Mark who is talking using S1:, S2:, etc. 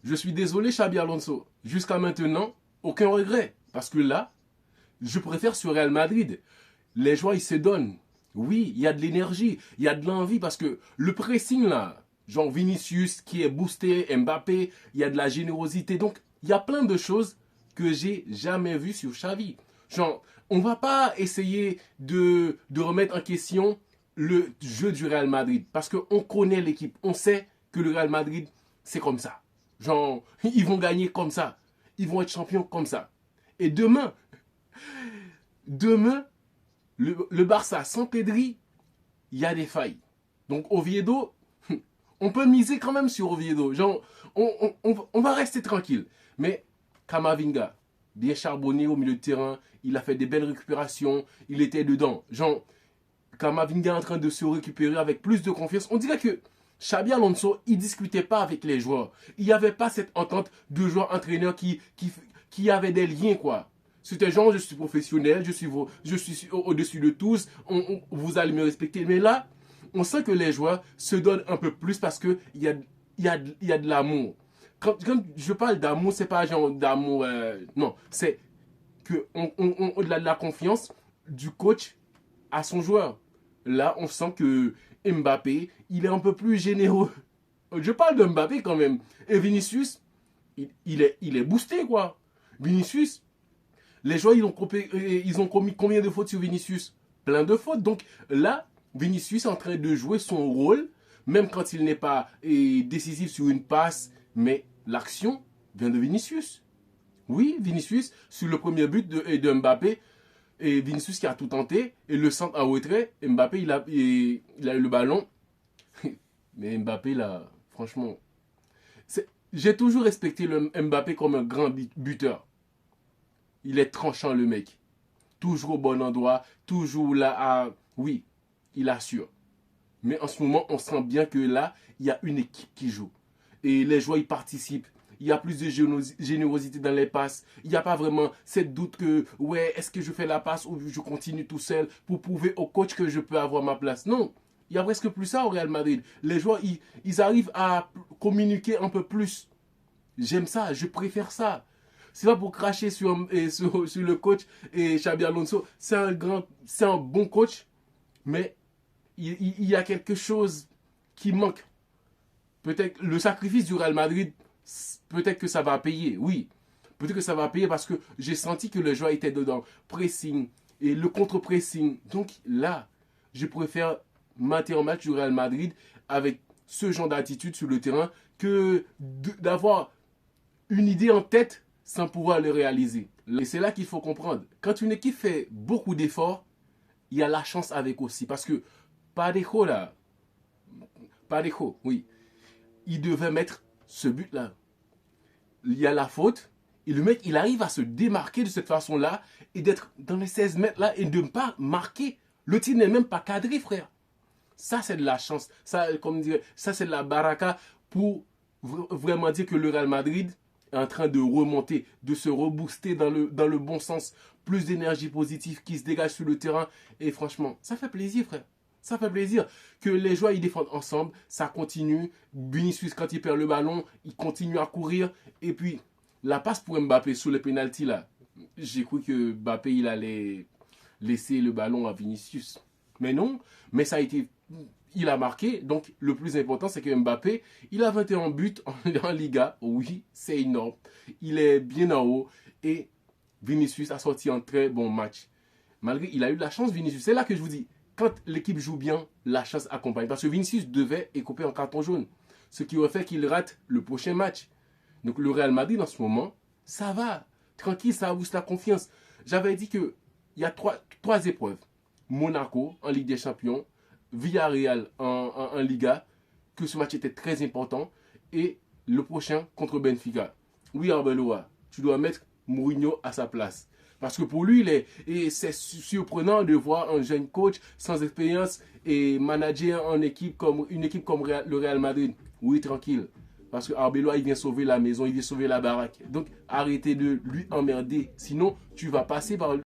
S1: Je suis désolé, Xabi Alonso. Jusqu'à maintenant, aucun regret. Parce que là, je préfère sur Real Madrid. Les joueurs, ils se donnent. Oui, il y a de l'énergie, il y a de l'envie. Parce que le pressing, là, genre Vinicius qui est boosté, Mbappé, il y a de la générosité. Donc, il y a plein de choses que j'ai jamais vues sur Xavi. Genre, on va pas essayer de remettre en question le jeu du Real Madrid. Parce qu'on connaît l'équipe. On sait que le Real Madrid, c'est comme ça. Genre, ils vont gagner comme ça. Ils vont être champions comme ça. Et demain, le Barça sans Pedri, il y a des failles. Donc Oviedo, on peut miser quand même sur Oviedo. Genre, on va rester tranquille. Mais Camavinga, bien charbonné au milieu de terrain, il a fait des belles récupérations, il était dedans. Genre, Camavinga est en train de se récupérer avec plus de confiance. On dirait que Xabi Alonso, il ne discutait pas avec les joueurs. Il n'y avait pas cette entente de joueurs-entraîneurs qui avaient des liens, quoi. C'était genre, je suis professionnel, je suis au-dessus de tous, vous allez me respecter. Mais là, on sent que les joueurs se donnent un peu plus parce qu'il y a de l'amour. Quand je parle d'amour, c'est pas genre d'amour, non, c'est que au-delà de la confiance du coach à son joueur. Là, on sent que Mbappé, il est un peu plus généreux. Je parle de Mbappé quand même. Et Vinicius, il est boosté, quoi. Vinicius, les joueurs, ils ont commis combien de fautes sur Vinicius? Plein de fautes. Donc là, Vinicius est en train de jouer son rôle, même quand il n'est pas décisif sur une passe, mais l'action vient de Vinicius. Oui, Vinicius, sur le premier but de Mbappé, et Vinicius qui a tout tenté, et le centre en retrait, Mbappé, il a eu le ballon. Mais Mbappé, là, franchement, j'ai toujours respecté le Mbappé comme un grand buteur. Il est tranchant, le mec. Toujours au bon endroit, toujours là à... Oui, il assure. Mais en ce moment, on sent bien que là, il y a une équipe qui joue. Et les joueurs, ils participent. Il y a plus de générosité dans les passes. Il n'y a pas vraiment cette doute que, ouais, est-ce que je fais la passe ou je continue tout seul pour prouver au coach que je peux avoir ma place. Non, il n'y a presque plus ça au Real Madrid. Les joueurs, ils arrivent à communiquer un peu plus. J'aime ça, je préfère ça. C'est pas pour cracher sur le coach et Xabi Alonso. C'est un bon coach, mais il y a quelque chose qui manque. Peut-être le sacrifice du Real Madrid, peut-être que ça va payer, oui. Peut-être que ça va payer parce que j'ai senti que le joueur était dedans. Pressing et le contre-pressing. Donc là, je préfère mater en match du Real Madrid avec ce genre d'attitude sur le terrain que d'avoir une idée en tête sans pouvoir le réaliser. Et c'est là qu'il faut comprendre. Quand une équipe fait beaucoup d'efforts, il y a la chance avec aussi. Parce que Parejo, là, Parejo, oui, il devait mettre ce but-là. Il y a la faute. Et le mec, il arrive à se démarquer de cette façon-là et d'être dans les 16 mètres là et de ne pas marquer. Le tir n'est même pas cadré, frère. Ça, c'est de la chance. Ça, comme dire, ça, c'est de la baraka pour vraiment dire que le Real Madrid est en train de remonter, de se rebooster dans le bon sens. Plus d'énergie positive qui se dégage sur le terrain. Et franchement, ça fait plaisir, frère. Ça fait plaisir que les joueurs ils défendent ensemble, ça continue. Vinicius, quand il perd le ballon, il continue à courir. Et puis, la passe pour Mbappé sous le penalty là, j'ai cru que Mbappé il allait laisser le ballon à Vinicius. Mais non, mais ça a été... Il a marqué, donc le plus important c'est que Mbappé, il a 21 buts en Liga. Oui, c'est énorme. Il est bien en haut et Vinicius a sorti un très bon match. Malgré, il a eu de la chance, Vinicius. C'est là que je vous dis, quand l'équipe joue bien, la chance accompagne. Parce que Vinicius devait écoper en carton jaune. Ce qui aurait fait qu'il rate le prochain match. Donc le Real Madrid en ce moment, ça va. Tranquille, ça booste la confiance. J'avais dit qu'il y a trois épreuves. Monaco en Ligue des Champions, Villarreal en Liga, que ce match était très important. Et le prochain contre Benfica. Oui, Arbeloa, tu dois mettre Mourinho à sa place. Parce que pour lui, c'est surprenant de voir un jeune coach sans expérience et manager une équipe comme le Real Madrid. Oui, tranquille. Parce que Arbeloa, il vient sauver la maison, il vient sauver la baraque. Donc, arrêtez de lui emmerder. Sinon, tu vas passer par